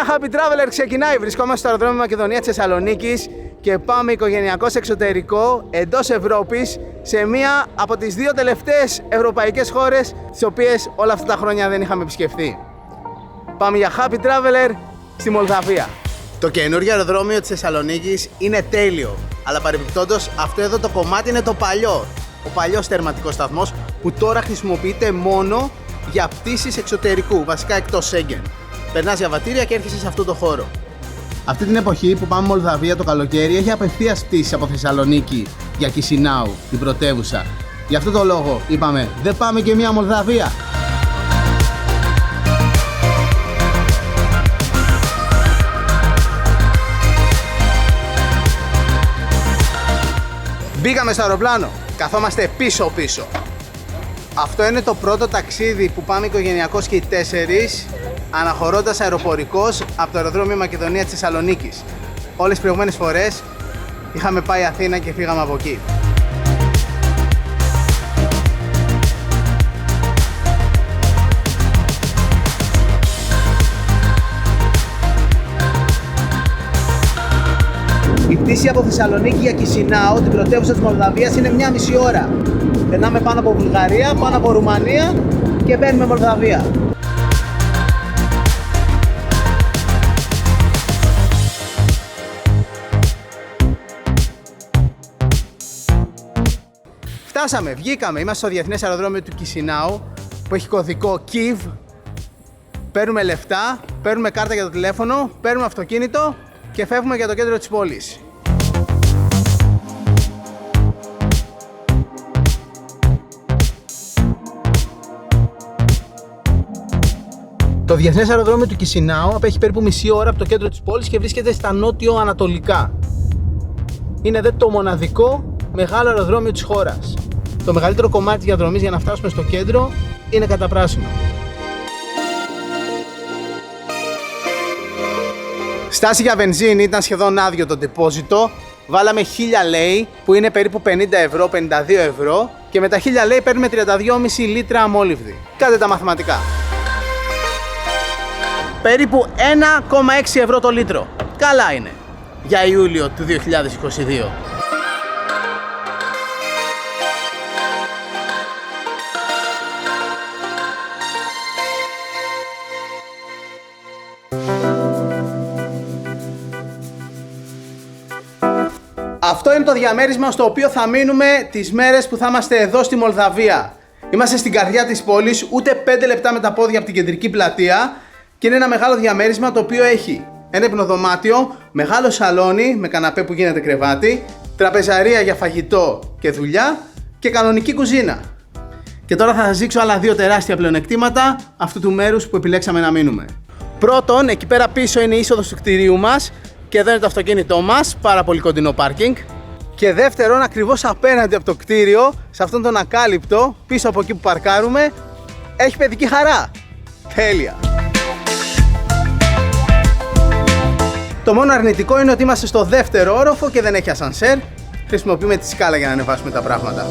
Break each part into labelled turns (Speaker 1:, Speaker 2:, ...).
Speaker 1: Ένα Happy Traveler ξεκινάει. Βρισκόμαστε στο αεροδρόμιο Μακεδονία της Θεσσαλονίκης και πάμε οικογενειακώς εξωτερικό εντός Ευρώπης σε μία από τις δύο τελευταίες ευρωπαϊκές χώρες τις οποίες όλα αυτά τα χρόνια δεν είχαμε επισκεφθεί. Πάμε για Happy Traveler στη Μολδαβία. Το καινούργιο αεροδρόμιο της Θεσσαλονίκης είναι τέλειο, αλλά παρεμπιπτόντως αυτό εδώ το κομμάτι είναι το παλιό. Ο παλιός τερματικός σταθμός που τώρα χρησιμοποιείται μόνο για πτήσεις εξωτερικού, βασικά εκτός Σέγγεν. Περνάς διαβατήρια και έρχεσαι σε αυτό το χώρο. Αυτή την εποχή που πάμε Μολδαβία το καλοκαίρι έχει απευθείας πτήσεις από Θεσσαλονίκη για Κισινάου, την πρωτεύουσα. Γι' αυτό το λόγο είπαμε δεν πάμε και μία Μολδαβία. Μπήκαμε στο αεροπλάνο, καθόμαστε πίσω-πίσω. Αυτό είναι το πρώτο ταξίδι που πάμε οικογενειακώς και οι τέσσερις, αναχωρώντας αεροπορικός από το αεροδρόμιο Μακεδονία της Θεσσαλονίκης. Όλες τις προηγούμενες φορές είχαμε πάει Αθήνα και φύγαμε από εκεί. Η πτήση από Θεσσαλονίκη για Κισινάου, την πρωτεύουσα της Μολδαβίας, είναι 1,5 ώρα. Περνάμε πάνω από Βουλγαρία, πάνω από Ρουμανία και μπαίνουμε Μολδαβία. Φτάσαμε, βγήκαμε, είμαστε στο διεθνές αεροδρόμιο του Κισινάου που έχει κωδικό KIV. Παίρνουμε λεφτά, παίρνουμε κάρτα για το τηλέφωνο, παίρνουμε αυτοκίνητο και φεύγουμε για το κέντρο της πόλης. Το διεθνές αεροδρόμιο του Κισινάου απέχει περίπου μισή ώρα από το κέντρο της πόλης και βρίσκεται στα νότιο-ανατολικά. Είναι δε το μοναδικό μεγάλο αεροδρόμιο της χώρας. Το μεγαλύτερο κομμάτι της διαδρομής για να φτάσουμε στο κέντρο είναι καταπράσινο. Στάση για βενζίνη, ήταν σχεδόν άδειο το ντεπόζιτο. Βάλαμε 1000 λέει που είναι περίπου 50 ευρώ, 52 ευρώ και με τα 1000 λέει παίρνουμε 32,5 λίτρα αμόλυβδη. Κάντε τα μαθηματικά. Περίπου 1,6 ευρώ το λίτρο. Καλά είναι για Ιούλιο του 2022. Αυτό είναι το διαμέρισμα στο οποίο θα μείνουμε τις μέρες που θα είμαστε εδώ στη Μολδαβία. Είμαστε στην καρδιά της πόλης, ούτε 5 λεπτά με τα πόδια από την κεντρική πλατεία και είναι ένα μεγάλο διαμέρισμα το οποίο έχει ένα υπνοδωμάτιο, μεγάλο σαλόνι με καναπέ που γίνεται κρεβάτι, τραπεζαρία για φαγητό και δουλειά και κανονική κουζίνα. Και τώρα θα σας δείξω άλλα δύο τεράστια πλεονεκτήματα αυτού του μέρους που επιλέξαμε να μείνουμε. Πρώτον, εκεί πέρα πίσω είναι η είσοδος του κτηρίου μας και εδώ είναι το αυτοκίνητό μας, πάρα πολύ κοντινό πάρκινγκ. Και δεύτερον, ακριβώς απέναντι από το κτίριο, σε αυτόν τον ακάλυπτο, πίσω από εκεί που παρκάρουμε, έχει παιδική χαρά. Τέλεια! Το μόνο αρνητικό είναι ότι είμαστε στο δεύτερο όροφο και δεν έχει ασανσέρ. Χρησιμοποιούμε τη σκάλα για να ανεβάσουμε τα πράγματα.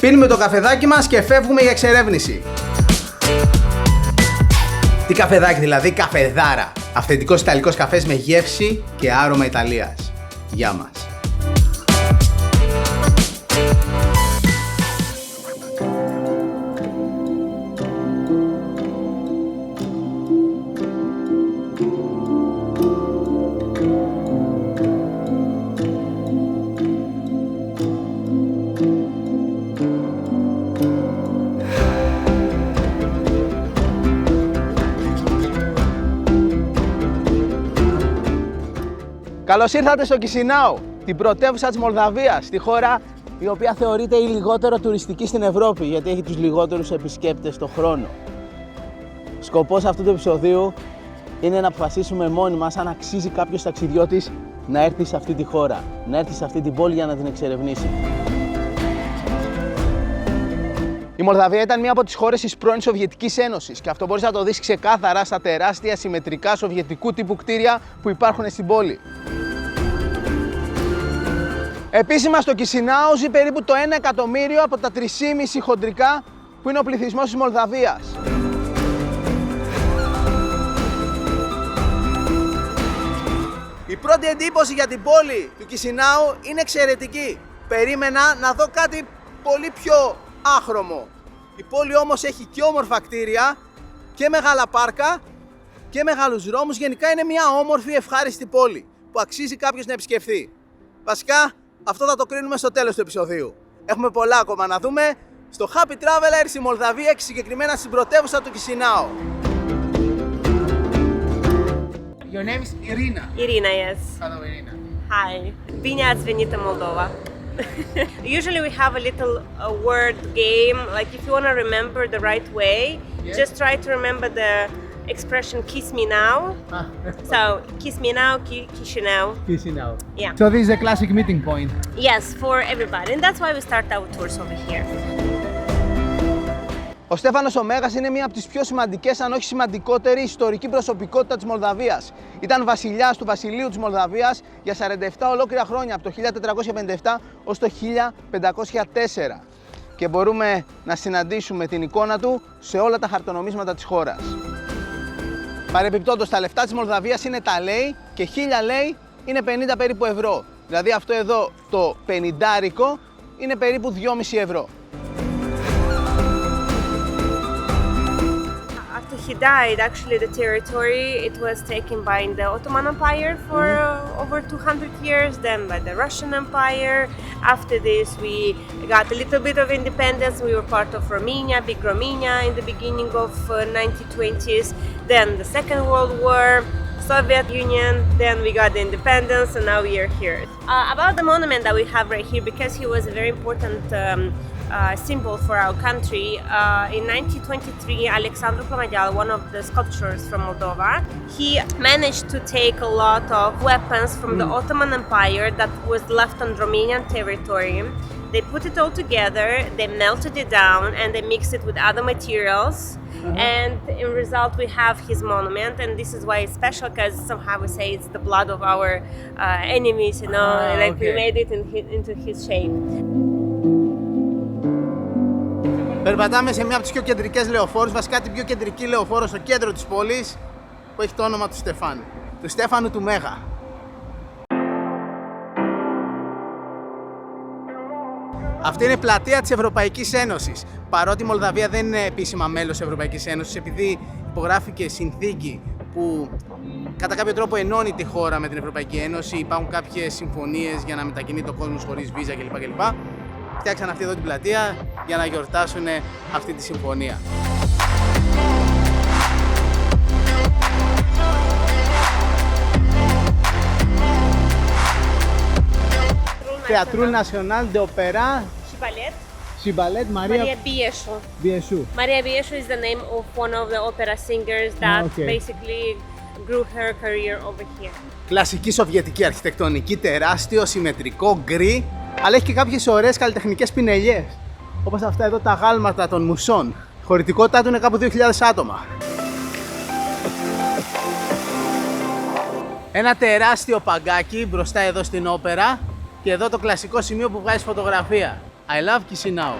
Speaker 1: Πίνουμε το καφεδάκι μας και φεύγουμε για εξερεύνηση. Τι καφεδάκι δηλαδή, καφεδάρα. Αυθεντικός ιταλικός καφές με γεύση και άρωμα Ιταλίας. Γεια μας. Καλώς ήρθατε στο Κισινάου, την πρωτεύουσα της Μολδαβίας, τη χώρα η οποία θεωρείται η λιγότερο τουριστική στην Ευρώπη, γιατί έχει τους λιγότερους επισκέπτες το χρόνο. Σκοπός αυτού του επεισοδίου είναι να αποφασίσουμε μόνοι μας αν αξίζει κάποιος ταξιδιώτης να έρθει σε αυτή τη χώρα, να έρθει σε αυτή την πόλη για να την εξερευνήσει. Η Μολδαβία ήταν μία από τις χώρες της πρώην Σοβιετικής Ένωσης και αυτό μπορείς να το δεις ξεκάθαρα στα τεράστια συμμετρικά σοβιετικού τύπου κτίρια που υπάρχουν στην πόλη. Επίσημα στο Κισινάου ζει περίπου το 1 εκατομμύριο από τα 3,5 χοντρικά που είναι ο πληθυσμός της Μολδαβίας. Η πρώτη εντύπωση για την πόλη του Κισινάου είναι εξαιρετική. Περίμενα να δω κάτι πολύ πιο άχρωμο. Η πόλη όμως έχει και όμορφα κτίρια και μεγάλα πάρκα και μεγάλους δρόμους. Γενικά είναι μια όμορφη, ευχάριστη πόλη που αξίζει κάποιος να επισκεφθεί. Βασικά αυτό θα το κρίνουμε στο τέλος του επεισοδίου. Έχουμε πολλά ακόμα να δούμε στο Happy Traveler στη Μολδαβία και συγκεκριμένα στην πρωτεύουσα του Κισινάου. Your name is Irina.
Speaker 2: Irina, yes.
Speaker 1: Hello, Irina.
Speaker 2: Hi. Bine ați venit în Moldova. Usually we have a little word game, like if you want to remember the right way,
Speaker 1: Yes.
Speaker 2: just try to remember the expression kiss me now. So, kiss me now, Chisinau.
Speaker 1: Κισινάου.
Speaker 2: Yeah.
Speaker 1: So this is a classic meeting point.
Speaker 2: Yes, for everybody. And that's why we start our tours over here.
Speaker 1: Ο Στέφανος ο Μέγας είναι μία από τις πιο σημαντικές, αν όχι σημαντικότερη, ιστορική προσωπικότητα της Μολδαβίας. Ήταν βασιλιάς του βασιλείου της Μολδαβίας για 47 ολόκληρα χρόνια, από το 1457 ως το 1504. Και μπορούμε να συναντήσουμε την εικόνα του σε όλα τα χαρτονομίσματα της χώρας. Παρεπιπτόντως, τα λεφτά της Μολδαβίας είναι τα λέι και 1000 λέι είναι 50 περίπου ευρώ. Δηλαδή αυτό εδώ το 50 είναι περίπου 2,5 ευρώ.
Speaker 2: After he died, actually the territory, it was taken by the Ottoman Empire for over 200 years, then by the Russian Empire. After this we got a little bit of independence, we were part of Romania, Big Romania in the beginning of 1920s, then the Second World War, Soviet Union, then we got the independence and now we are here. About the monument that we have right here, because he was a very important symbol for our country. In 1923, Alexandru Plomadial, one of the sculptors from Moldova, he managed to take a lot of weapons from the Ottoman Empire that was left on Romanian territory. They put it all together, they melted it down, and they mixed it with other materials. And in result, we have his monument, and this is why it's special, because somehow we say it's the blood of our enemies, you know, like we made it into his shape.
Speaker 1: Περπατάμε σε μια από τις πιο κεντρικές λεωφόρους, βασικά την πιο κεντρική λεωφόρο στο κέντρο της πόλης, που έχει το όνομα του Στεφάνου. Του Στέφανου του Μέγα. Αυτή είναι η πλατεία της Ευρωπαϊκής Ένωσης. Παρότι η Μολδαβία δεν είναι επίσημα μέλος της Ευρωπαϊκής Ένωσης, επειδή υπογράφηκε συνθήκη που κατά κάποιο τρόπο ενώνει τη χώρα με την Ευρωπαϊκή Ένωση, υπάρχουν κάποιες συμφωνίες για να μετακινείται ο κόσμος χωρίς βίζα κλπ. Φτιάξαν αυτή εδώ την πλατεία για να γιορτάσουν αυτή τη συμφωνία. Teatrul Național de Opera Șibalet
Speaker 2: Maria Bieshu. Maria Bieshu is the name of one of the opera singers that basically grew her career over here.
Speaker 1: Κλασική σοβιετική αρχιτεκτονική, τεράστιο, συμμετρικό, γκρι, αλλά έχει και κάποιες ωραίες καλλιτεχνικές πινελιές, όπως αυτά εδώ τα γάλματα των μουσών. Η χωρητικότητά του είναι κάπου 2.000 άτομα. Ένα τεράστιο παγκάκι μπροστά εδώ στην όπερα και εδώ το κλασικό σημείο που βγάζεις φωτογραφία. I love Chisinau.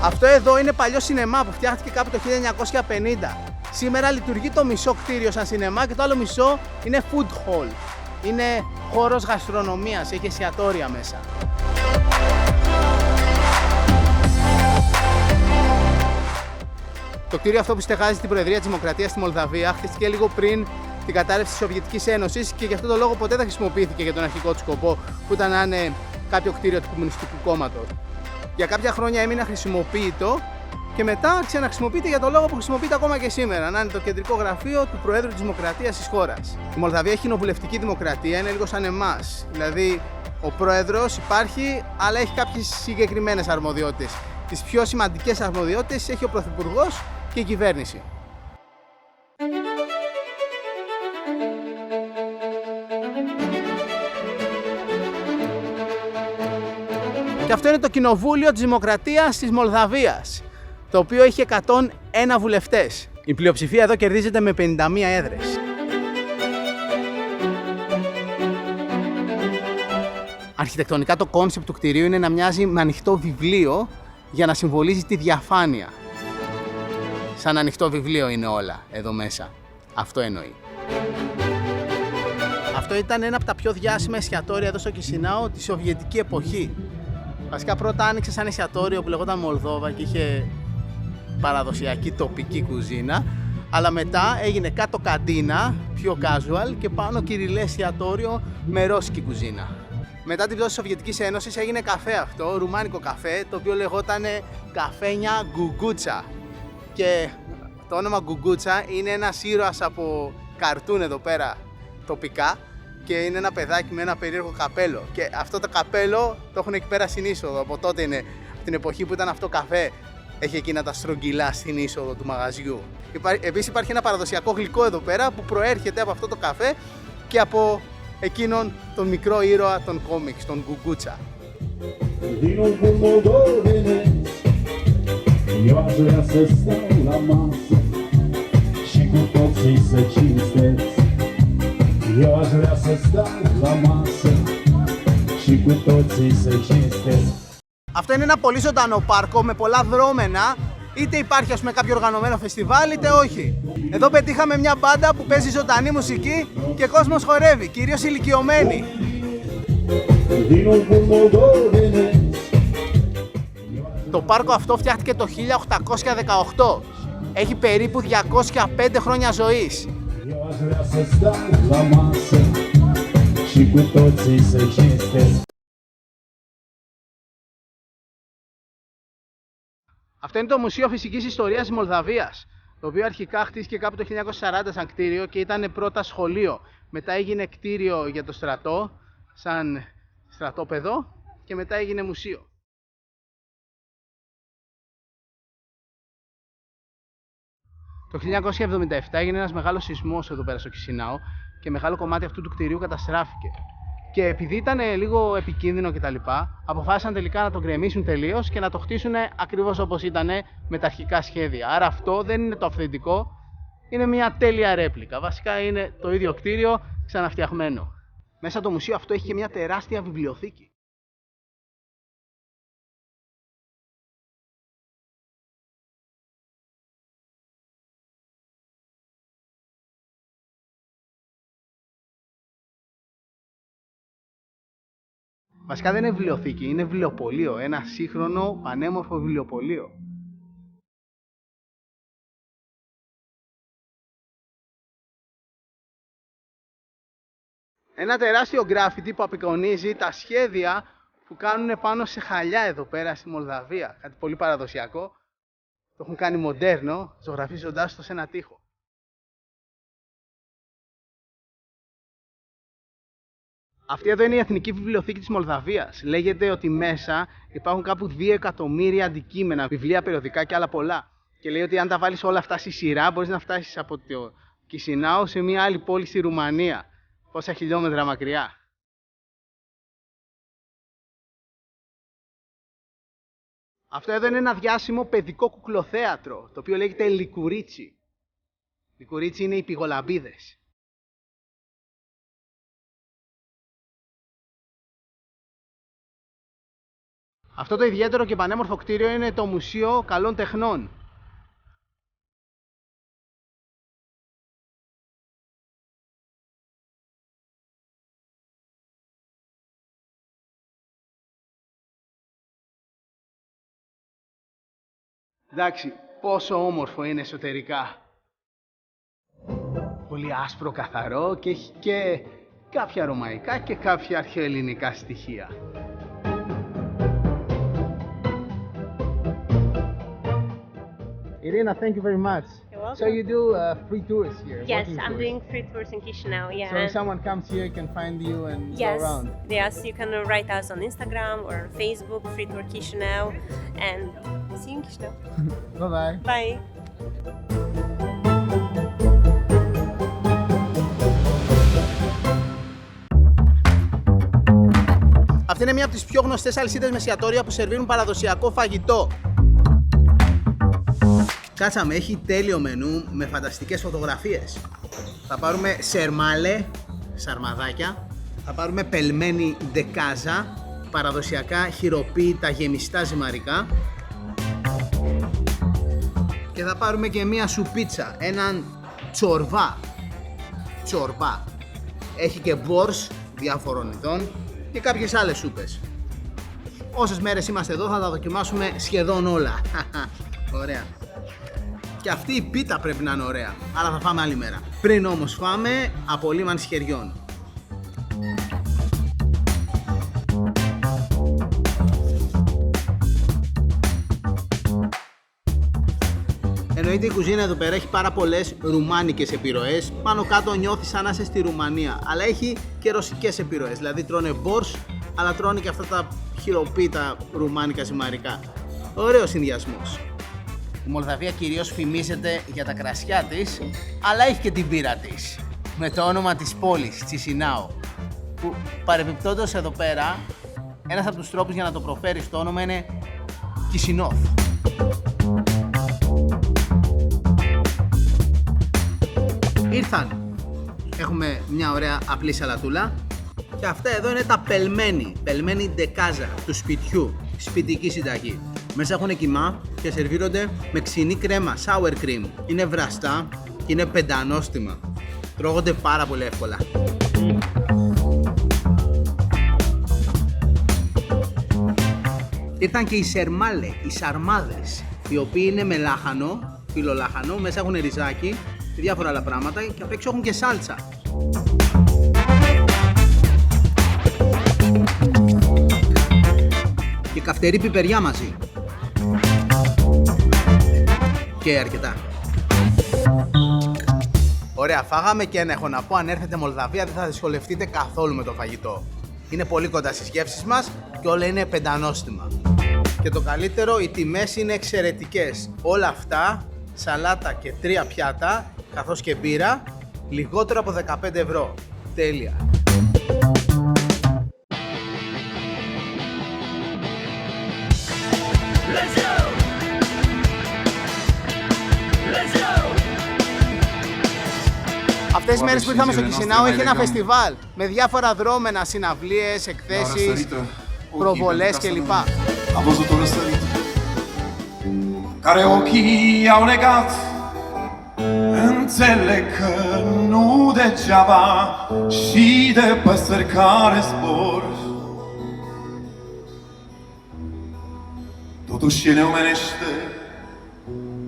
Speaker 1: Αυτό εδώ είναι παλιό σινεμά που φτιάχτηκε κάπου το 1950. Σήμερα λειτουργεί το μισό κτίριο σαν σινεμά και το άλλο μισό είναι food hall. Είναι χώρος γαστρονομίας, έχει εστιατόρια μέσα. Το κτίριο αυτό που στεγάζει την Προεδρία της Δημοκρατίας στη Μολδαβία χτίστηκε λίγο πριν την κατάρρευση της Σοβιετικής Ένωσης και γι' αυτό το λόγο ποτέ δεν χρησιμοποιήθηκε για τον αρχικό του σκοπό, που ήταν να είναι κάποιο κτίριο του Κομμουνιστικού Κόμματος. Για κάποια χρόνια έμεινε αχρησιμοποίητο και μετά ξαναχρησιμοποιείται για τον λόγο που χρησιμοποιείται ακόμα και σήμερα, να είναι το κεντρικό γραφείο του Προέδρου της Δημοκρατίας της χώρας. Η Μολδαβία έχει κοινοβουλευτική δημοκρατία, είναι λίγο σαν εμάς. Δηλαδή, ο Πρόεδρος υπάρχει, αλλά έχει κάποιες συγκεκριμένες αρμοδιότητες. Τις πιο σημαντικές αρμοδιότητες έχει ο Πρωθυπουργός και η κυβέρνηση. Και αυτό είναι το Κοινοβούλιο της Δημοκρατίας της Μολδαβίας, το οποίο έχει 101 βουλευτές. Η πλειοψηφία εδώ κερδίζεται με 51 έδρες. Αρχιτεκτονικά το κόνσεπτ του κτηρίου είναι να μοιάζει με ανοιχτό βιβλίο για να συμβολίζει τη διαφάνεια. Σαν ανοιχτό βιβλίο είναι όλα εδώ μέσα. Αυτό εννοεί. Αυτό ήταν ένα από τα πιο διάσημα εστιατόρια εδώ στο Κισινάο τη Σοβιετική εποχή. Βασικά πρώτα άνοιξε σαν εστιατόριο που λεγόταν Μολδόβα και είχε παραδοσιακή τοπική κουζίνα, αλλά μετά έγινε κάτω καντίνα, πιο casual, και πάνω κυριλέ εστιατόριο με ρώσικη κουζίνα. Μετά την πτώση της Σοβιετικής Ένωσης έγινε καφέ αυτό, ρουμάνικο καφέ, το οποίο λεγόταν καφένια Γκουγκούτσα. Και το όνομα Γκουγκούτσα είναι ένας ήρωας από καρτούν εδώ πέρα τοπικά και είναι ένα παιδάκι με ένα περίεργο καπέλο. Και αυτό το καπέλο το έχουν εκεί πέρα στην είσοδο. Από τότε είναι, από την εποχή που ήταν αυτό καφέ, έχει εκείνα τα στρογγυλά στην είσοδο του μαγαζιού. Επίσης υπάρχει ένα παραδοσιακό γλυκό εδώ πέρα που προέρχεται από αυτό το καφέ και από εκείνον τον μικρό ήρωα των κόμιξ, τον Γκουγκούτσα. Αυτό είναι ένα πολύ ζωντανό πάρκο με πολλά δρόμενα, είτε υπάρχει κάποιο οργανωμένο φεστιβάλ είτε όχι. Εδώ πετύχαμε μια μπάντα που παίζει ζωντανή μουσική και κόσμος χορεύει, κυρίως ηλικιωμένοι. Το πάρκο αυτό φτιάχτηκε το 1818. Έχει περίπου 205 χρόνια ζωής. Αυτό είναι το Μουσείο Φυσικής Ιστορίας της Μολδαβίας, το οποίο αρχικά χτίστηκε κάπου το 1940 σαν κτίριο και ήταν πρώτα σχολείο. Μετά έγινε κτίριο για το στρατό, σαν στρατόπεδο, και μετά έγινε μουσείο. Το 1977 έγινε ένας μεγάλος σεισμός εδώ πέρα στο Κισινάο και μεγάλο κομμάτι αυτού του κτιρίου καταστράφηκε. Και επειδή ήταν λίγο επικίνδυνο κτλ., αποφάσισαν τελικά να το γκρεμίσουν τελείως και να το χτίσουν ακριβώς όπως ήταν με τα αρχικά σχέδια. Άρα αυτό δεν είναι το αυθεντικό, είναι μια τέλεια ρέπλικα. Βασικά είναι το ίδιο κτίριο ξαναφτιαγμένο. Μέσα το μουσείο αυτό έχει και μια τεράστια βιβλιοθήκη. Βασικά δεν είναι βιβλιοθήκη, είναι βιβλιοπωλείο, ένα σύγχρονο πανέμορφο βιβλιοπωλείο. Ένα τεράστιο γκράφιτι που απεικονίζει τα σχέδια που κάνουν πάνω σε χαλιά εδώ πέρα στη Μολδαβία. Κάτι πολύ παραδοσιακό. Το έχουν κάνει μοντέρνο, ζωγραφίζοντάς το σε ένα τοίχο. Αυτή εδώ είναι η Εθνική Βιβλιοθήκη της Μολδαβίας. Λέγεται ότι μέσα υπάρχουν κάπου 2 εκατομμύρια αντικείμενα, βιβλία, περιοδικά και άλλα πολλά. Και λέει ότι αν τα βάλεις όλα αυτά στη σειρά, μπορείς να φτάσεις από το Κισινάο σε μια άλλη πόλη στη Ρουμανία. Πόσα χιλιόμετρα μακριά. Αυτό εδώ είναι ένα διάσημο παιδικό κουκλοθέατρο, το οποίο λέγεται Λικουρίτσι. Λικουρίτσι είναι οι πηγολαμπίδες. Αυτό το ιδιαίτερο και πανέμορφο κτίριο είναι το Μουσείο Καλών Τεχνών. Εντάξει, πόσο όμορφο είναι εσωτερικά. Πολύ άσπρο, καθαρό και έχει και κάποια ρωμαϊκά και κάποια αρχαιοελληνικά στοιχεία. Irina, thank you very much.
Speaker 2: You're welcome.
Speaker 1: So you do free tours here?
Speaker 2: Yes,
Speaker 1: walking
Speaker 2: I'm
Speaker 1: tours.
Speaker 2: doing free tours in Chisinau, yeah.
Speaker 1: So if someone comes here, can find you and
Speaker 2: Yes,
Speaker 1: go around?
Speaker 2: yes, you can write us on Instagram or Facebook, Free Tour Chisinau, and see you in Chisinau.
Speaker 1: Bye-bye.
Speaker 2: Bye.
Speaker 1: Αυτό Αυτή είναι μια από τις πιο γνωστές αλυσίδες με εστιατόρια που σερβίρουν παραδοσιακό φαγητό. Κάτσαμε, έχει τέλειο μενού με φανταστικές φωτογραφίες. Θα πάρουμε σερμάλε, σαρμαδάκια. Θα πάρουμε πελμένη ντεκάζα, παραδοσιακά χειροποίητα γεμιστά ζυμαρικά. Και θα πάρουμε και μία σουπίτσα, έναν τσορβά. Τσορβά. Έχει και μπορς διάφορων ειδών και κάποιες άλλες σούπες. Όσες μέρες είμαστε εδώ θα τα δοκιμάσουμε σχεδόν όλα. Ωραία. Και αυτή η πίτα πρέπει να είναι ωραία, αλλά θα φάμε άλλη μέρα. Πριν όμως φάμε, απολύμανση χεριών. Εννοείται η κουζίνα εδώ πέρα έχει πάρα πολλές ρουμάνικες επιρροές. Πάνω κάτω νιώθεις σαν να είσαι στη Ρουμανία, αλλά έχει και ρωσικές επιρροές. Δηλαδή τρώνε μπορς, αλλά τρώνε και αυτά τα χειροποίητα ρουμάνικα ζυμαρικά. Ωραίος συνδυασμός. Η Μολδαβία κυρίως φημίζεται για τα κρασιά της, αλλά έχει και την μπύρα της, με το όνομα της πόλης, Τσισινάου, που παρεμπιπτόντως εδώ πέρα, ένας από τους τρόπους για να το προφέρεις το όνομα είναι Κισινόφ. Ήρθαν. Έχουμε μια ωραία απλή σαλατούλα και αυτά εδώ είναι τα πελμένη ντεκάζα του σπιτιού, σπιτική συνταγή. Μέσα έχουν κιμά και σερβίρονται με ξινή κρέμα, sour cream. Είναι βραστά και είναι πεντανόστιμα. Τρώγονται πάρα πολύ εύκολα. Ήρθαν και οι σερμάλε, οι σαρμάδες, οι οποίοι είναι με λάχανο, φιλολάχανο, μέσα έχουν ριζάκι και διάφορα άλλα πράγματα και απ' έξω έχουν και σάλτσα. Και καυτερή πιπεριά μαζί. Και αρκετά. Ωραία, φάγαμε και έχω να πω, αν έρθετε Μολδαβία δεν θα δυσκολευτείτε καθόλου με το φαγητό. Είναι πολύ κοντά στις γεύσεις μας και όλα είναι πεντανόστιμα. Και το καλύτερο, οι τιμές είναι εξαιρετικές. Όλα αυτά, σαλάτα και 3 πιάτα, καθώς και μπύρα, λιγότερο από 15 ευρώ. Τέλεια. Αυτές τις μέρες που ήρθαμε στο Κισινάου έχει ένα φεστιβάλ με διάφορα δρόμενα, συναυλίες, εκθέσεις, προβολές κλπ.
Speaker 3: Care ochii au legat, înțeleg că nu degeaba și de păsări care zbor. Totuși e neomenește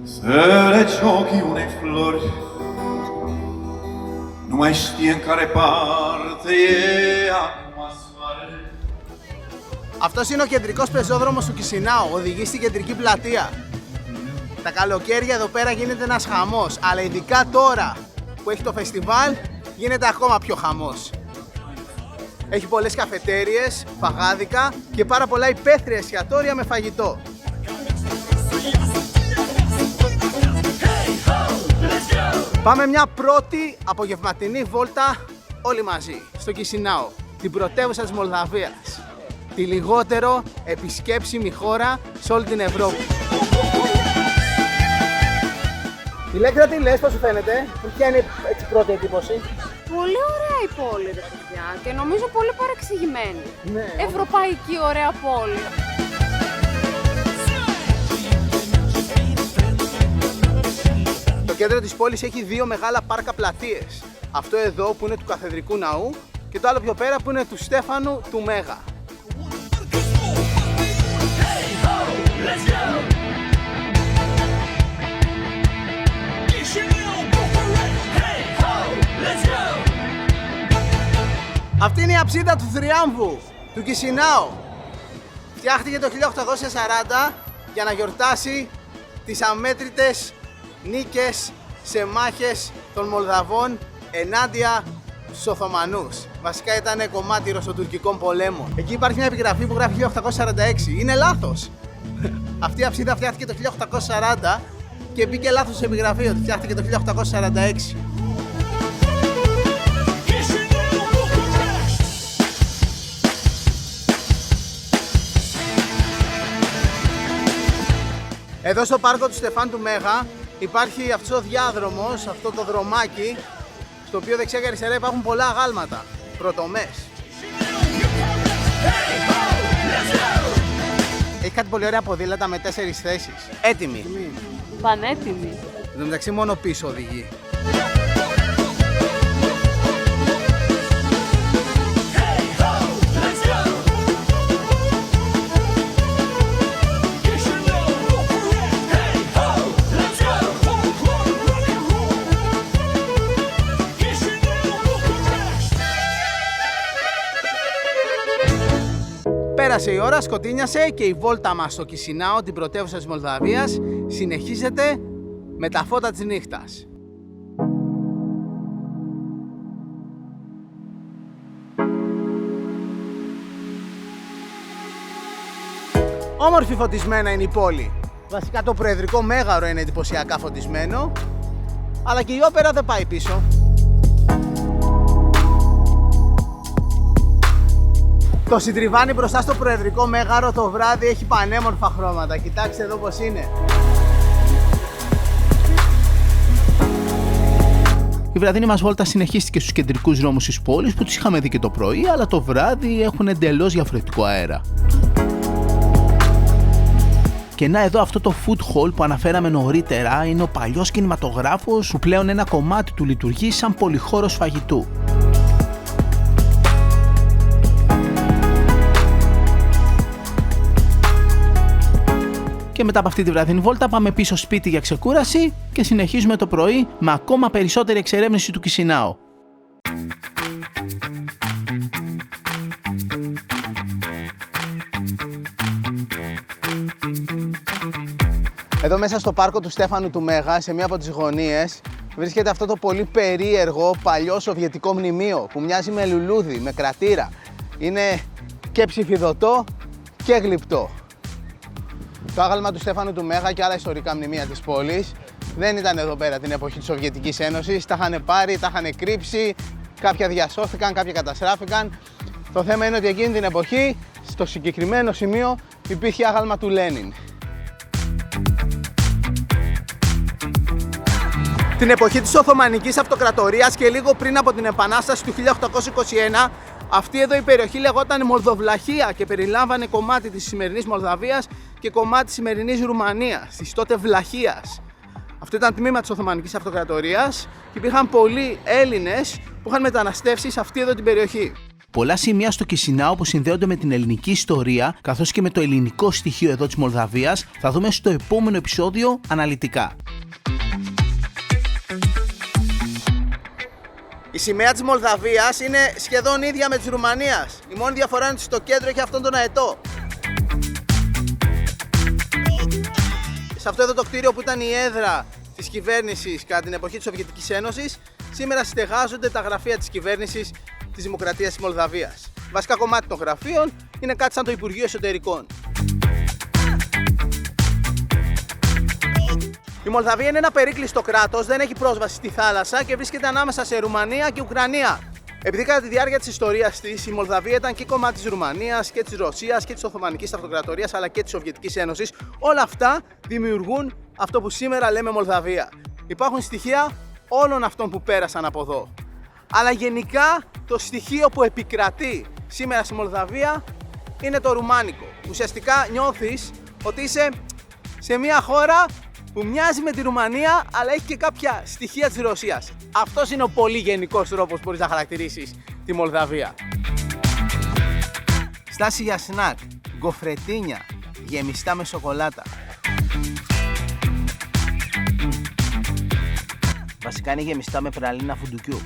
Speaker 3: să legi ochii unei flori. Nu mai știe în care parte e acum soarele.
Speaker 1: Αυτός είναι ο κεντρικός πεζόδρομος του Κισινάου, οδηγεί στην κεντρική πλατεία. Τα καλοκαίρια εδώ πέρα γίνεται ένας χαμός, αλλά ειδικά τώρα που έχει το φεστιβάλ γίνεται ακόμα πιο χαμός. Έχει πολλές καφετέριες, παγάδικα και πάρα πολλά υπαίθρια εστιατόρια με φαγητό. Πάμε μια πρώτη απογευματινή βόλτα όλοι μαζί στο Κισινάου, την πρωτεύουσα της Μολδαβίας, τη λιγότερο επισκέψιμη χώρα σε όλη την Ευρώπη. Ηλέκτρα, τι λες, πώς σου φαίνεται, ποια είναι η πρώτη εντύπωση?
Speaker 4: Πολύ ωραία η πόλη, ρε παιδιά, και νομίζω πολύ παρεξηγημένη.
Speaker 1: Ναι.
Speaker 4: Ευρωπαϊκή ωραία πόλη.
Speaker 1: Το κέντρο της πόλης έχει 2 μεγάλα πάρκα πλατείες. Αυτό εδώ που είναι του Καθεδρικού Ναού και το άλλο πιο πέρα που είναι του Στέφανου του Μέγα. Αυτή είναι η αψίδα του θριάμβου, του Κισινάου. Φτιάχτηκε το 1840 για να γιορτάσει τις αμέτρητες νίκες σε μάχες των Μολδαβών ενάντια στους Οθωμανούς. Βασικά ήταν κομμάτι ρωσοτουρκικών πολέμων. Εκεί υπάρχει μια επιγραφή που γράφει 1846. Είναι λάθος. Αυτή η αψίδα φτιάχτηκε το 1840 και μπήκε λάθος στην επιγραφή ότι φτιάχτηκε το 1846. Εδώ στο πάρκο του Στεφάν του Μέγα υπάρχει αυτός ο διάδρομος, αυτό το δρομάκι, στο οποίο δεξιά και αριστερά υπάρχουν πολλά αγάλματα, πρωτομές. Έχει κάτι πολύ ωραία ποδήλατα με 4 θέσεις. Έτοιμοι.
Speaker 4: Πανέτοιμη.
Speaker 1: Εν τω μεταξύ μόνο πίσω οδηγεί. Πέρασε η ώρα, σκοτίνιασε και η βόλτα μας στο Κισινάο, την πρωτεύουσα της Μολδαβίας, συνεχίζεται με τα φώτα της νύχτας. Όμορφη φωτισμένα είναι η πόλη. Βασικά το Προεδρικό Μέγαρο είναι εντυπωσιακά φωτισμένο, αλλά και η όπερα δεν πάει πίσω. Το συντριβάνι μπροστά στο Προεδρικό Μέγαρο το βράδυ έχει πανέμορφα χρώματα. Κοιτάξτε εδώ πως είναι. Η βραδινή μας βόλτα συνεχίστηκε στους κεντρικούς δρόμους της πόλης που τους είχαμε δει και το πρωί, αλλά το βράδυ έχουν εντελώς διαφορετικό αέρα. Και να εδώ αυτό το food hall που αναφέραμε νωρίτερα είναι ο παλιός κινηματογράφος που πλέον ένα κομμάτι του λειτουργεί σαν πολυχώρος φαγητού. Και μετά από αυτή τη βραδινή βόλτα πάμε πίσω σπίτι για ξεκούραση και συνεχίζουμε το πρωί με ακόμα περισσότερη εξερεύνηση του Κισινάου. Εδώ μέσα στο πάρκο του Στέφανου του Μέγα, σε μία από τις γωνίες, βρίσκεται αυτό το πολύ περίεργο παλιό σοβιετικό μνημείο που μοιάζει με λουλούδι, με κρατήρα. Είναι και ψηφιδωτό και γλυπτό. Το άγαλμα του Στέφανου του Μέγα και άλλα ιστορικά μνημεία της πόλης δεν ήταν εδώ πέρα την εποχή της Σοβιετικής Ένωσης. Τα είχαν πάρει, τα είχαν κρύψει, κάποια διασώθηκαν, κάποια καταστράφηκαν. Το θέμα είναι ότι εκείνη την εποχή, στο συγκεκριμένο σημείο, υπήρχε άγαλμα του Λένιν. Την εποχή της Οθωμανικής Αυτοκρατορίας και λίγο πριν από την Επανάσταση του 1821, αυτή εδώ η περιοχή λεγόταν Μολδοβλαχία και περιλάμβανε κομμάτι της σημερινής Μολδαβίας και κομμάτι της σημερινής Ρουμανίας, της τότε Βλαχίας. Αυτό ήταν τμήμα της Οθωμανικής Αυτοκρατορίας και υπήρχαν πολλοί Έλληνες που είχαν μεταναστεύσει σε αυτή εδώ την περιοχή. Πολλά σημεία στο Κισινάο που συνδέονται με την ελληνική ιστορία καθώς και με το ελληνικό στοιχείο εδώ της Μολδαβίας θα δούμε στο επόμενο επεισόδιο αναλυτικά. Η σημαία της Μολδαβίας είναι σχεδόν ίδια με της Ρουμανίας. Η μόνη διαφορά είναι ότι στο κέντρο έχει αυτόν τον αετό. Σε αυτό εδώ το κτίριο που ήταν η έδρα της κυβέρνησης κατά την εποχή της Σοβιετικής Ένωσης, σήμερα στεγάζονται τα γραφεία της κυβέρνησης της Δημοκρατίας της Μολδαβίας. Βασικά κομμάτι των γραφείων είναι κάτι σαν το Υπουργείο Εσωτερικών. Η Μολδαβία είναι ένα περίκλειστο κράτος, δεν έχει πρόσβαση στη θάλασσα και βρίσκεται ανάμεσα σε Ρουμανία και Ουκρανία. Επειδή κατά τη διάρκεια της ιστορίας της η Μολδαβία ήταν και κομμάτι της Ρουμανίας και της Ρωσίας και της Οθωμανικής Αυτοκρατορίας αλλά και της Σοβιετικής Ένωσης, όλα αυτά δημιουργούν αυτό που σήμερα λέμε Μολδαβία. Υπάρχουν στοιχεία όλων αυτών που πέρασαν από εδώ. Αλλά γενικά το στοιχείο που επικρατεί σήμερα στη Μολδαβία είναι το ρουμάνικο. Ουσιαστικά νιώθεις ότι είσαι σε μια χώρα που μοιάζει με τη Ρουμανία, αλλά έχει και κάποια στοιχεία της Ρωσίας. Αυτός είναι ο πολύ γενικός τρόπος που μπορείς να χαρακτηρίσεις τη Μολδαβία. Στάση για σνακ, γκοφρετίνια, γεμιστά με σοκολάτα. Βασικά είναι γεμιστά με πραλίνα φουντουκιού.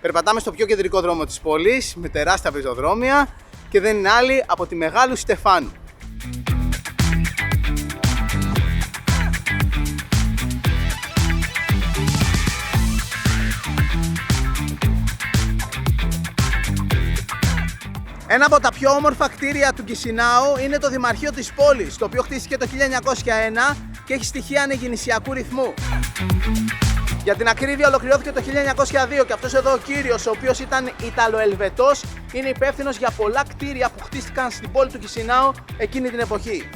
Speaker 1: Περπατάμε στο πιο κεντρικό δρόμο της πόλης με τεράστια πεζοδρόμια και δεν είναι άλλη από τη Μεγάλου Στεφάνου. Ένα από τα πιο όμορφα κτίρια του Κισινάου είναι το Δημαρχείο της πόλης, το οποίο χτίστηκε το 1901 και έχει στοιχεία ανεγεννησιακού ρυθμού. Για την ακρίβεια ολοκληρώθηκε το 1902 και αυτός εδώ ο κύριος, ο οποίος ήταν Ιταλοελβετός, είναι υπεύθυνος για πολλά κτίρια που χτίστηκαν στην πόλη του Κισινάου εκείνη την εποχή.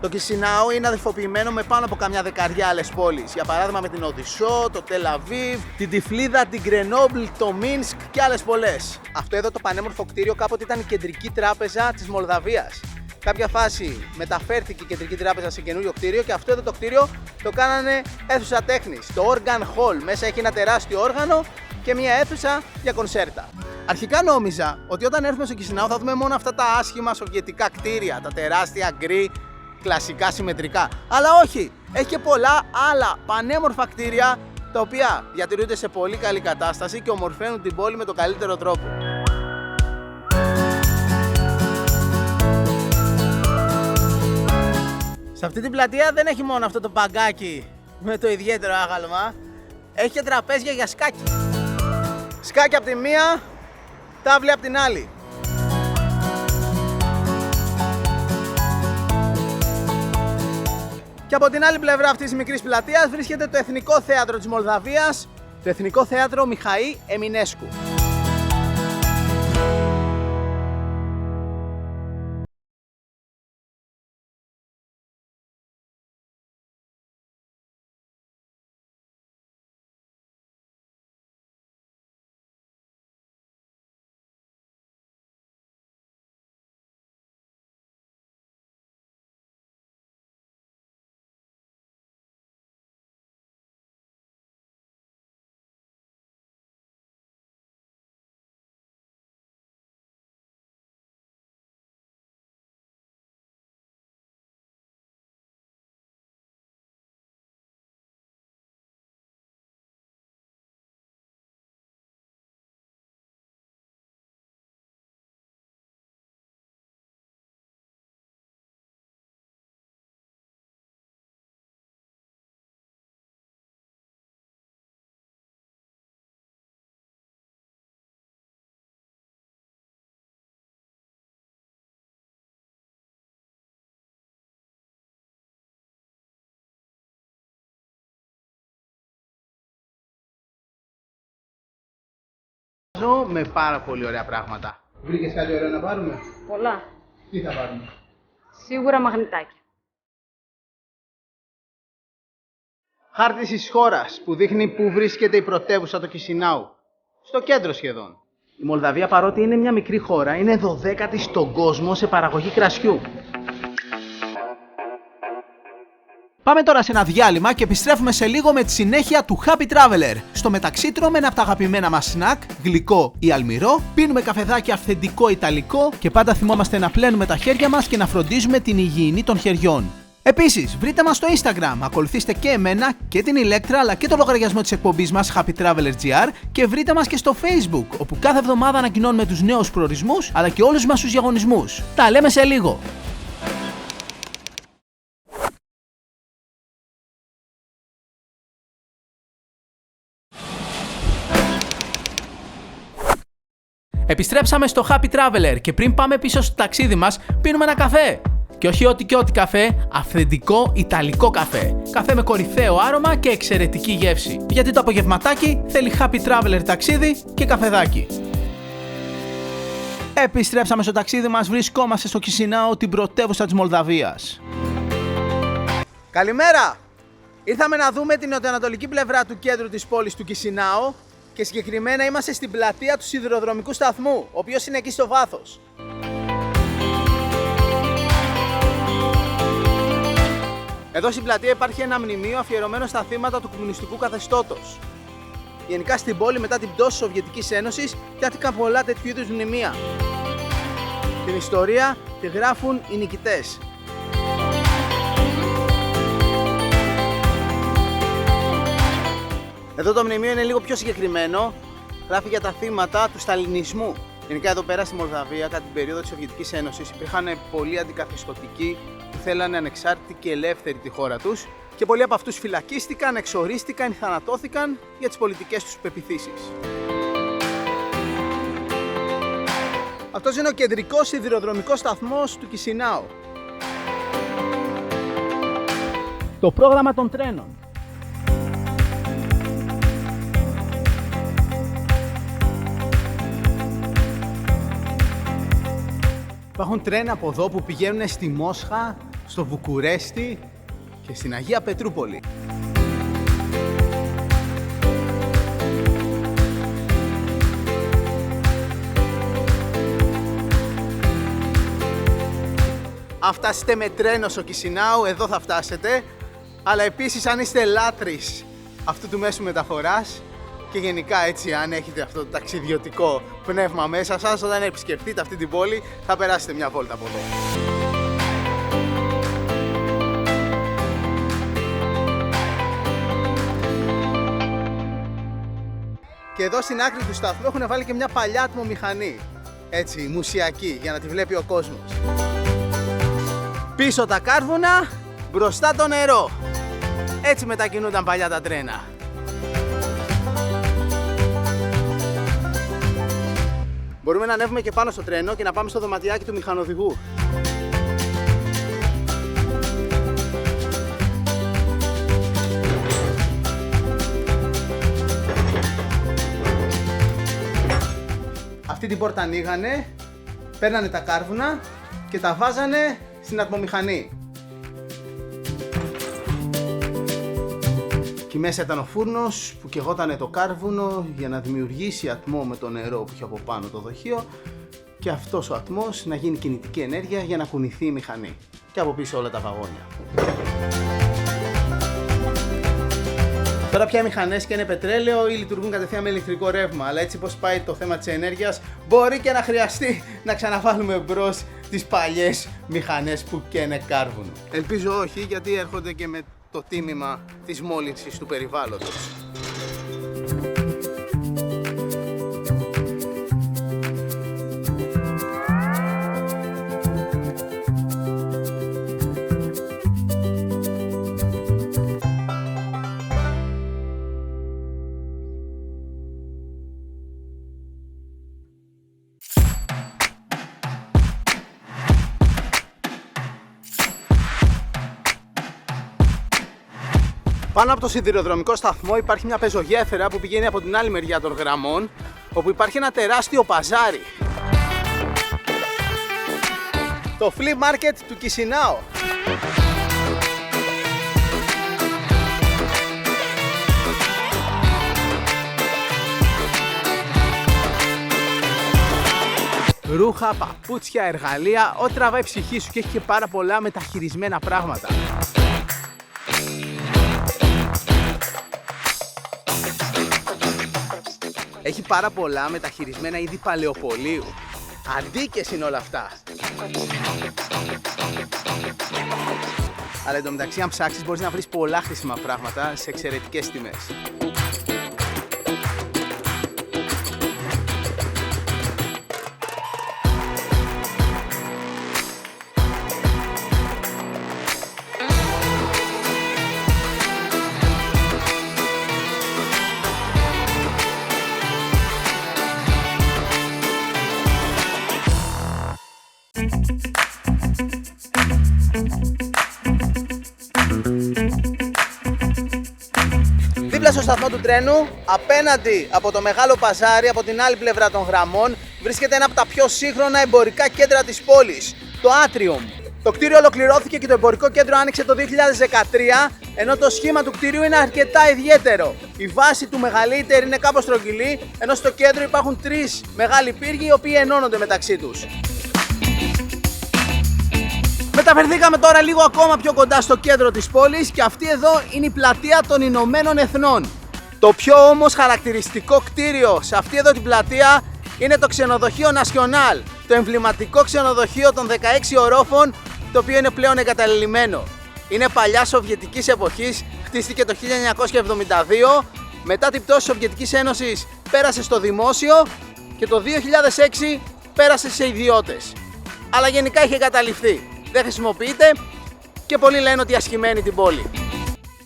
Speaker 1: Το Κισινάου είναι αδελφοποιημένο με πάνω από καμιά δεκαριά άλλες πόλεις. Για παράδειγμα με την Οδυσσό, το Τελαβίβ, την Τυφλίδα, την Γκρενόμπλ, το Μίνσκ και άλλες πολλές. Αυτό εδώ το πανέμορφο κτίριο κάποτε ήταν η κεντρική τράπεζα της Μολδαβίας. Κάποια φάση μεταφέρθηκε η κεντρική τράπεζα σε καινούριο κτίριο και αυτό εδώ το κτίριο το κάνανε αίθουσα τέχνης. Το Organ Hall. Μέσα έχει ένα τεράστιο όργανο και μια αίθουσα για κονσέρτα. Αρχικά νόμιζα ότι όταν έρθουμε στο Κισινάου θα δούμε μόνο αυτά τα άσχημα σοβιετικά κτίρια, τα τεράστια γκρι, κλασικά συμμετρικά. Αλλά όχι, έχει και πολλά άλλα πανέμορφα κτίρια τα οποία διατηρούνται σε πολύ καλή κατάσταση και ομορφαίνουν την πόλη με τον καλύτερο τρόπο. Σε αυτή την πλατεία δεν έχει μόνο αυτό το παγκάκι με το ιδιαίτερο άγαλμα, έχει και τραπέζια για σκάκι. Σκάκι από τη μία, τάβλη από την άλλη. Και από την άλλη πλευρά αυτής της μικρής πλατείας βρίσκεται το Εθνικό Θέατρο της Μολδαβίας, το Εθνικό Θέατρο Μιχαήλ Εμινέσκου. Με πάρα πολύ ωραία πράγματα. Βρήκες κάτι ωραίο να πάρουμε?
Speaker 4: Πολλά.
Speaker 1: Τι θα πάρουμε?
Speaker 4: Σίγουρα μαγνητάκια.
Speaker 1: Χάρτης της χώρας που δείχνει πού βρίσκεται η πρωτεύουσα του Κισινάου. Στο κέντρο σχεδόν. Η Μολδαβία, παρότι είναι μια μικρή χώρα, είναι 12η στον κόσμο σε παραγωγή κρασιού. Πάμε τώρα σε ένα διάλειμμα και επιστρέφουμε σε λίγο με τη συνέχεια του Happy Traveler. Στο μεταξύ τρώμε ένα από τα αγαπημένα μας σνακ, γλυκό ή αλμυρό, πίνουμε καφεδάκι αυθεντικό ιταλικό και πάντα θυμόμαστε να πλένουμε τα χέρια μας και να φροντίζουμε την υγιεινή των χεριών. Επίσης, βρείτε μας στο Instagram, ακολουθήστε και εμένα και την Ηλέκτρα αλλά και το λογαριασμό της εκπομπής μας Happy Traveler GR και βρείτε μας και στο Facebook, όπου κάθε εβδομάδα ανακοινώνουμε τους νέους προορισμούς αλλά και όλους μας τους διαγωνισμούς. Τα λέμε σε λίγο! Επιστρέψαμε στο Happy Traveler και πριν πάμε πίσω στο ταξίδι μας, πίνουμε ένα καφέ. Και όχι ό,τι και ό,τι καφέ, αυθεντικό ιταλικό καφέ. Καφέ με κορυφαίο άρωμα και εξαιρετική γεύση. Γιατί το απογευματάκι θέλει Happy Traveler ταξίδι και καφεδάκι. Επιστρέψαμε στο ταξίδι μας, βρισκόμαστε στο Κισινάου, την πρωτεύουσα της Μολδαβίας. Καλημέρα! Ήρθαμε να δούμε την νοτιοανατολική πλευρά του κέντρου της πόλης του Κισινάου και συγκεκριμένα είμαστε στην πλατεία του σιδηροδρομικού σταθμού, ο οποίος είναι εκεί στο βάθος. Εδώ στην πλατεία υπάρχει ένα μνημείο αφιερωμένο στα θύματα του κομμουνιστικού καθεστώτος. Γενικά στην πόλη μετά την πτώση της Σοβιετικής Ένωσης φτιάχτηκαν πολλά τέτοιου είδους μνημεία. Την ιστορία τη γράφουν οι νικητές. Εδώ το μνημείο είναι λίγο πιο συγκεκριμένο, γράφει για τα θύματα του σταλινισμού. Γενικά εδώ πέρα στη Μολδαβία, κατά την περίοδο της Σοβιετικής Ένωσης, υπήρχαν πολλοί αντικαθεστωτικοί που θέλανε ανεξάρτητη και ελεύθερη τη χώρα τους και πολλοί από αυτούς φυλακίστηκαν, εξορίστηκαν ή θανατώθηκαν για τις πολιτικές τους πεποιθήσεις. Αυτός είναι ο κεντρικός σιδηροδρομικός σταθμός του Κισινάου. Το πρόγραμμα των τρένων. Υπάρχουν τρένα από εδώ που πηγαίνουν στη Μόσχα, στο Βουκουρέστι και στην Αγία Πετρούπολη. Αν φτάσετε με τρένο στο Κισινάου, εδώ θα φτάσετε. Αλλά επίσης αν είστε λάτρεις αυτού του μέσου μεταφοράς και γενικά έτσι αν έχετε αυτό το ταξιδιωτικό πνεύμα μέσα σας, όταν επισκεφτείτε αυτή την πόλη θα περάσετε μια βόλτα από εδώ. Και εδώ στην άκρη του σταθμού έχουν βάλει και μια παλιά ατμομηχανή, έτσι μουσιακή, για να τη βλέπει ο κόσμος. Πίσω τα κάρβουνα, μπροστά το νερό. Έτσι μετακινούνταν παλιά τα τρένα. Μπορούμε να ανέβουμε και πάνω στο τρένο και να πάμε στο δωματιάκι του μηχανοδηγού. Αυτή την πόρτα ανοίγανε, παίρνανε τα κάρβουνα και τα βάζανε στην ατμομηχανή. Εκεί μέσα ήταν ο φούρνος που καιγότανε το κάρβουνο για να δημιουργήσει ατμό με το νερό που είχε από πάνω το δοχείο και αυτός ο ατμός να γίνει κινητική ενέργεια για να κουνηθεί η μηχανή. Και από πίσω όλα τα βαγόνια. Τώρα πια οι μηχανές και είναι πετρέλαιο ή λειτουργούν κατευθείαν με ηλεκτρικό ρεύμα, αλλά έτσι πως πάει το θέμα της ενέργειας, μπορεί και να χρειαστεί να ξαναβάλουμε μπρος τις παλιές μηχανές που καίνε κάρβουνο. Ελπίζω όχι, γιατί έρχονται και με το τίμημα της μόλυνσης του περιβάλλοντος. Πάνω από το σιδηροδρομικό σταθμό υπάρχει μια πεζογέφυρα που πηγαίνει από την άλλη μεριά των γραμμών, όπου υπάρχει ένα τεράστιο παζάρι. Το flea market του Κισινάου. Ρούχα, παπούτσια, εργαλεία, ό,τι τραβάει η ψυχή σου και έχει και πάρα πολλά μεταχειρισμένα πράγματα. Έχει πάρα πολλά μεταχειρισμένα είδη παλαιοπολίου. Αντίκες είναι όλα αυτά. Αλλά εντωμεταξύ αν ψάξεις μπορείς να βρεις πολλά χρήσιμα πράγματα σε εξαιρετικές τιμές. Δίπλα στο σταθμό του τρένου, απέναντι από το μεγάλο παζάρι, από την άλλη πλευρά των γραμμών, βρίσκεται ένα από τα πιο σύγχρονα εμπορικά κέντρα της πόλης, το Atrium. Το κτίριο ολοκληρώθηκε και το εμπορικό κέντρο άνοιξε το 2013, ενώ το σχήμα του κτίριου είναι αρκετά ιδιαίτερο. Η βάση του μεγαλύτερη είναι κάπως στρογγυλή, ενώ στο κέντρο υπάρχουν τρεις μεγάλοι πύργοι οι οποίοι ενώνονται μεταξύ τους. Μεταφερθήκαμε τώρα λίγο ακόμα πιο κοντά στο κέντρο της πόλης και αυτή εδώ είναι η πλατεία των Ηνωμένων Εθνών. Το πιο όμως χαρακτηριστικό κτίριο σε αυτή εδώ την πλατεία είναι το ξενοδοχείο National, το εμβληματικό ξενοδοχείο των 16 ορόφων, το οποίο είναι πλέον εγκαταλειμμένο. Είναι παλιά σοβιετικής εποχής, χτίστηκε το 1972, μετά την πτώση της Σοβιετικής Ένωσης πέρασε στο δημόσιο και το 2006 πέρασε σε ιδιώτες. Αλλά γενικά είχε εγκαταλειφθεί. Δεν χρησιμοποιείται και πολλοί λένε ότι ασχημένει την πόλη.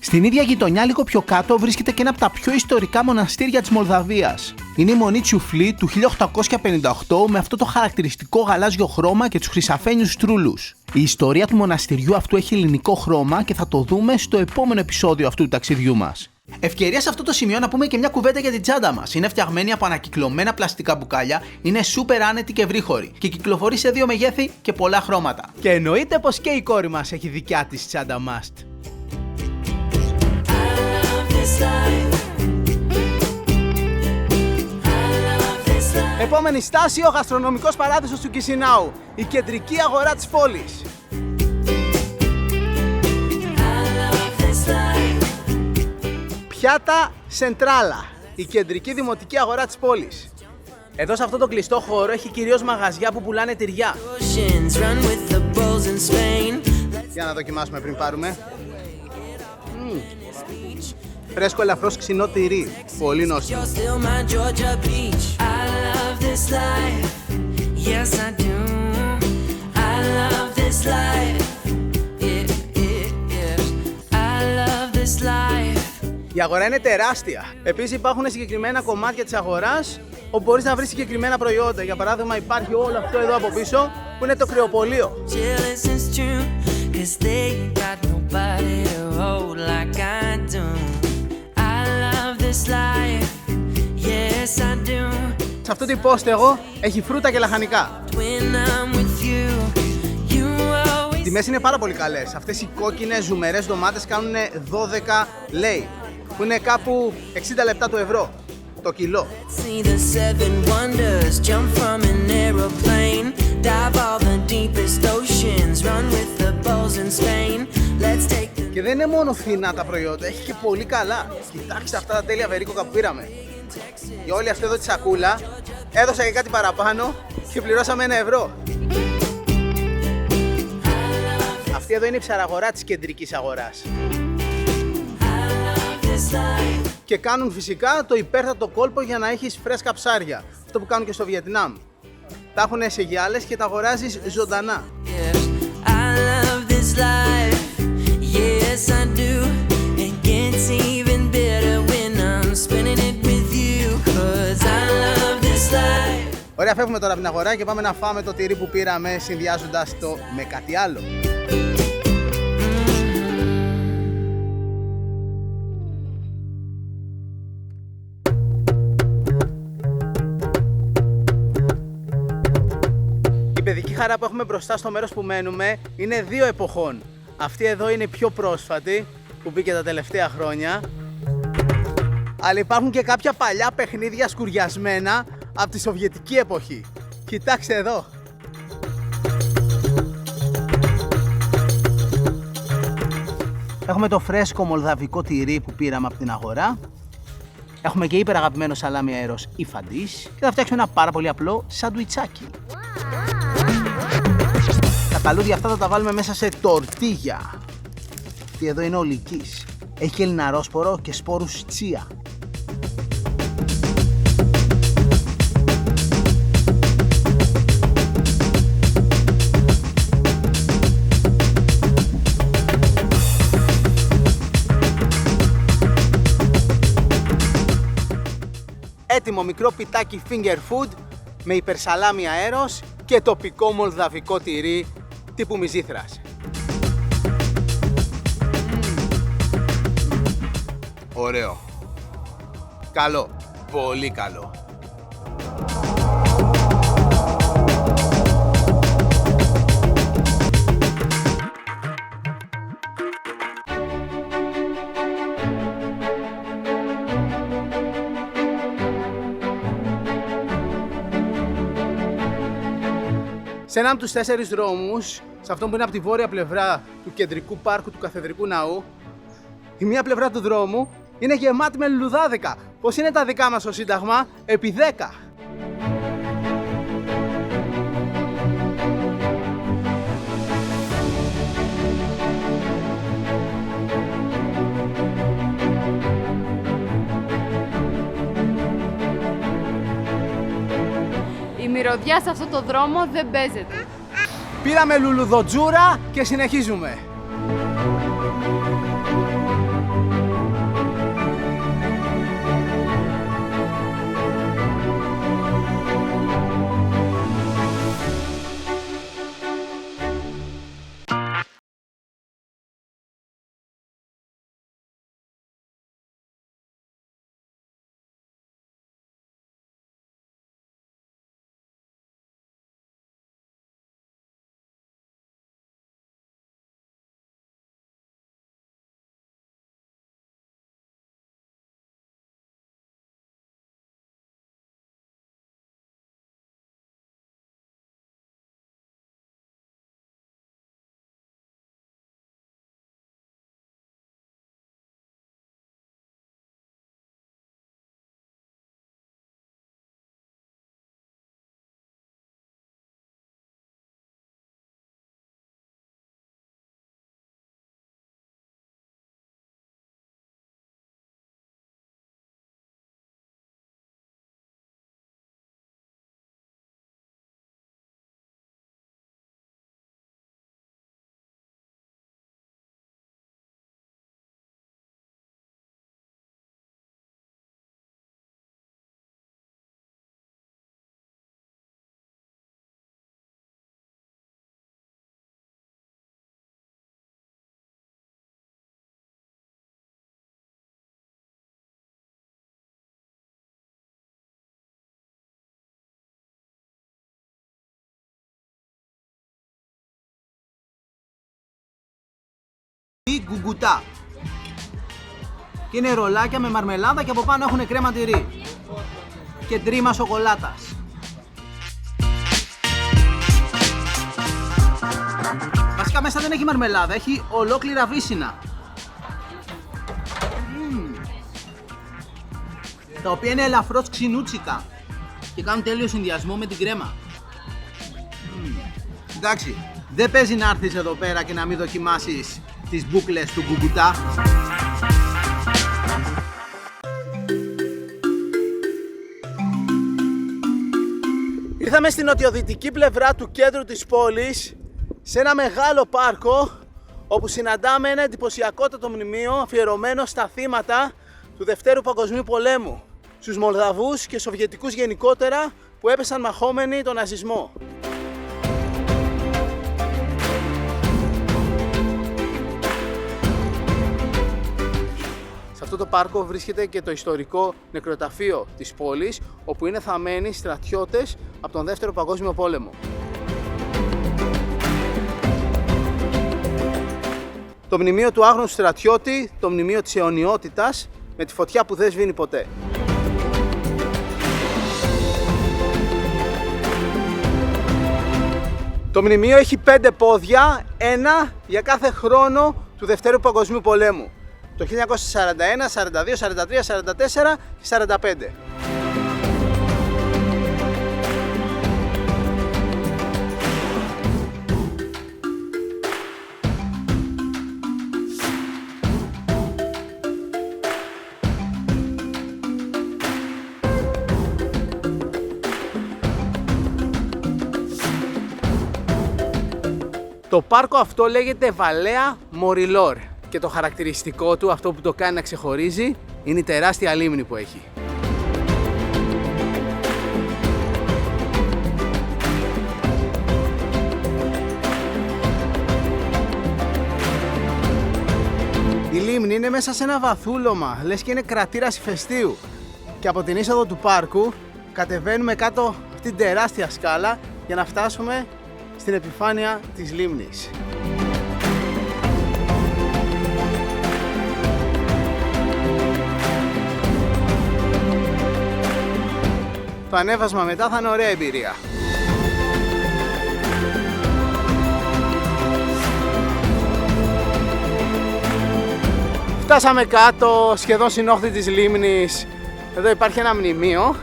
Speaker 1: Στην ίδια γειτονιά, λίγο πιο κάτω, βρίσκεται και ένα από τα πιο ιστορικά μοναστήρια της Μολδαβίας. Είναι η μονή Τσιουφλή του 1858 με αυτό το χαρακτηριστικό γαλάζιο χρώμα και τους χρυσαφένιους στρούλους. Η ιστορία του μοναστηριού αυτού έχει ελληνικό χρώμα και θα το δούμε στο επόμενο επεισόδιο αυτού του ταξιδιού μας. Ευκαιρία σε αυτό το σημείο να πούμε και μια κουβέντα για την τσάντα μας. Είναι φτιαγμένη από ανακυκλωμένα πλαστικά μπουκάλια, είναι super άνετη και ευρύχωρη και κυκλοφορεί σε 2 μεγέθη και πολλά χρώματα. Και εννοείται πως και η κόρη μας έχει δικιά της τσάντα must. Επόμενη στάση, ο γαστρονομικός παράδεισος του Κισινάου, η κεντρική αγορά της πόλης. Πιάτα Σεντράλα, η κεντρική δημοτική αγορά της πόλης. Εδώ σε αυτό το κλειστό χώρο έχει κυρίως μαγαζιά που πουλάνε τυριά. Για να δοκιμάσουμε πριν πάρουμε. Φρέσκο ελαφρώς ξινό τυρί, πολύ νόστιμο. Η αγορά είναι τεράστια. Επίσης υπάρχουν συγκεκριμένα κομμάτια της αγοράς όπου μπορείς να βρεις συγκεκριμένα προϊόντα. Για παράδειγμα υπάρχει όλο αυτό εδώ από πίσω που είναι το κρεοπωλείο. Σε αυτό το υπόστεγο έχει φρούτα και λαχανικά. Οι τιμές είναι πάρα πολύ καλές. Αυτές οι κόκκινες ζουμερές ντομάτες κάνουν 12 λέι, που είναι κάπου 60 λεπτά το ευρώ το κιλό. Και δεν είναι μόνο φθηνά τα προϊόντα, έχει και πολύ καλά. Κοιτάξτε αυτά τα τέλεια βερίκοκα που πήραμε. Για όλη αυτή εδώ τη σακούλα έδωσα και κάτι παραπάνω και πληρώσαμε 1 ευρώ. Αυτή εδώ είναι η ψαραγορά της κεντρικής αγοράς. Και κάνουν φυσικά το υπέρτατο κόλπο για να έχεις φρέσκα ψάρια. Αυτό που κάνουν και στο Βιετνάμ. Τα έχουν σε γυάλες και τα αγοράζεις ζωντανά. Ωραία, φεύγουμε τώρα από την αγορά και πάμε να φάμε το τυρί που πήραμε, συνδυάζοντας το με κάτι άλλο. Η παιδική χαρά που έχουμε μπροστά στο μέρος που μένουμε είναι 2 εποχών. Αυτή εδώ είναι η πιο πρόσφατη που μπήκε τα τελευταία χρόνια. Αλλά υπάρχουν και κάποια παλιά παιχνίδια σκουριασμένα από τη Σοβιετική εποχή. Κοιτάξτε εδώ. Έχουμε το φρέσκο μολδαβικό τυρί που πήραμε από την αγορά. Έχουμε και υπεραγαπημένο σαλάμι αέρος ή φαντής. Και θα φτιάξουμε ένα πάρα πολύ απλό σαντουιτσάκι. Τα καλούδια αυτά θα τα βάλουμε μέσα σε τορτίγια. Αυτή εδώ είναι ολικής. Έχει και λιναρόσπορο και σπόρους τσία. Έτοιμο μικρό πιτάκι finger food με υπερσαλάμι αέρος και τοπικό μολδαβικό τυρί τύπου Μυζήθρας. Ωραίο. Καλό. Πολύ καλό. Σε έναν από τους 4 δρόμους, σε αυτόν που είναι από τη βόρεια πλευρά του κεντρικού πάρκου του Καθεδρικού Ναού, η μία πλευρά του δρόμου είναι γεμάτη με λουλουδάδικα. Πώς είναι τα δικά μας στο Σύνταγμα, επί 10.
Speaker 4: Η μυρωδιά σε αυτό το δρόμο δεν παίζεται.
Speaker 1: Πήραμε λουλουδοτζούρα και συνεχίζουμε. ή γκουγκουτά. Και είναι ρολάκια με μαρμελάδα και από πάνω έχουν κρέμα τυρί και τρίμα σοκολάτας. Βασικά μέσα δεν έχει μαρμελάδα, έχει ολόκληρα βύσσινα. Τα οποία είναι ελαφρώς ξινούτσικα και κάνουν τέλειο συνδυασμό με την κρέμα. Εντάξει, δεν παίζει να έρθεις εδώ πέρα και να μην δοκιμάσεις τις μπούκλες του γκουγκουτά. Ήρθαμε στην νοτιοδυτική πλευρά του κέντρου της πόλης, σε ένα μεγάλο πάρκο, όπου συναντάμε ένα εντυπωσιακότατο μνημείο αφιερωμένο στα θύματα του Δευτέρου Παγκοσμίου Πολέμου, στους Μολδαβούς και Σοβιετικούς γενικότερα που έπεσαν μαχόμενοι τον ναζισμό. Σε αυτό το πάρκο βρίσκεται και το ιστορικό νεκροταφείο της πόλης, όπου είναι θαμμένοι στρατιώτες από τον Δεύτερο Παγκόσμιο Πόλεμο. Το μνημείο του άγνωστου στρατιώτη, το μνημείο της αιωνιότητας, με τη φωτιά που δεν σβήνει ποτέ. Το μνημείο έχει 5 πόδια, ένα για κάθε χρόνο του Δευτέρου Παγκοσμίου Πολέμου. Το 1941, 42, 43, 44 και 45. Το πάρκο αυτό λέγεται Βαλέα Μοριλόρ και το χαρακτηριστικό του, αυτό που το κάνει να ξεχωρίζει, είναι η τεράστια λίμνη που έχει. Η λίμνη είναι μέσα σε ένα βαθούλωμα, λες και είναι κρατήρας ηφαιστείου. Και από την είσοδο του πάρκου κατεβαίνουμε κάτω αυτήν την τεράστια σκάλα για να φτάσουμε στην επιφάνεια της λίμνης. Το ανέβασμα μετά θα είναι ωραία εμπειρία. Φτάσαμε κάτω, σχεδόν στην όχθη της λίμνης. Εδώ υπάρχει ένα μνημείο.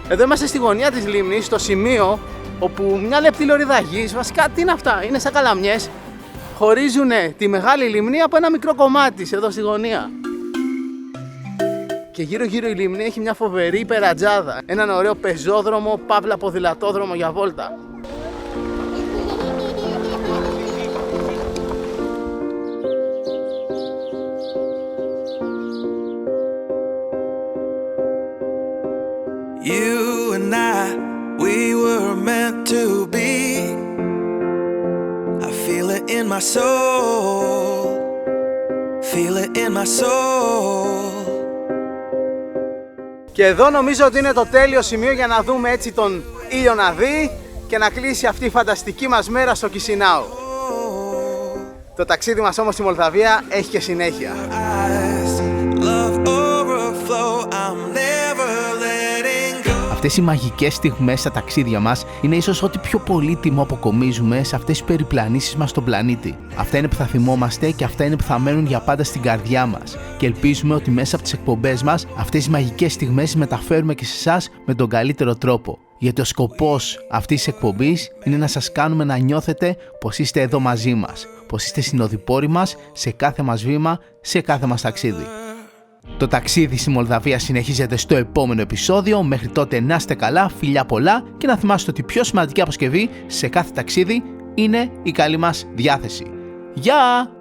Speaker 1: Εδώ είμαστε στη γωνία της λίμνης, στο σημείο όπου μια λεπτή λωρίδα γης, βασικά τι είναι αυτά, είναι σαν καλαμιές, χωρίζουν τη μεγάλη λίμνη από ένα μικρό κομμάτι εδώ στη γωνία. Και γύρω γύρω η λίμνη έχει μια φοβερή περατζάδα, έναν ωραίο πεζόδρομο, παύλα ποδηλατόδρομο για βόλτα.
Speaker 5: You and I, we were meant to be. I feel it in my soul. Feel it in my soul.
Speaker 1: Και εδώ νομίζω ότι είναι το τέλειο σημείο για να δούμε έτσι τον ήλιο να δει και να κλείσει αυτή η φανταστική μας μέρα στο Κισινάου. Το ταξίδι μας όμως στη Μολδαβία έχει και συνέχεια.
Speaker 6: Αυτές οι μαγικές στιγμές στα ταξίδια μας είναι ίσως ό,τι πιο πολύτιμο αποκομίζουμε σε αυτές τις περιπλανήσεις μας στον πλανήτη. Αυτά είναι που θα θυμόμαστε και αυτά είναι που θα μένουν για πάντα στην καρδιά μας. Και ελπίζουμε ότι μέσα από τις εκπομπές μας αυτές οι μαγικές στιγμές τις μεταφέρουμε και σε εσάς με τον καλύτερο τρόπο. Γιατί ο σκοπός αυτής της εκπομπής είναι να σας κάνουμε να νιώθετε πως είστε εδώ μαζί μας, πως είστε συνοδοιπόροι μας σε κάθε μας βήμα, σε κάθε μας ταξίδι. Το ταξίδι στη Μολδαβία συνεχίζεται στο επόμενο επεισόδιο. Μέχρι τότε να είστε καλά, φιλιά πολλά και να θυμάστε ότι η πιο σημαντική αποσκευή σε κάθε ταξίδι είναι η καλή μας διάθεση. Γεια!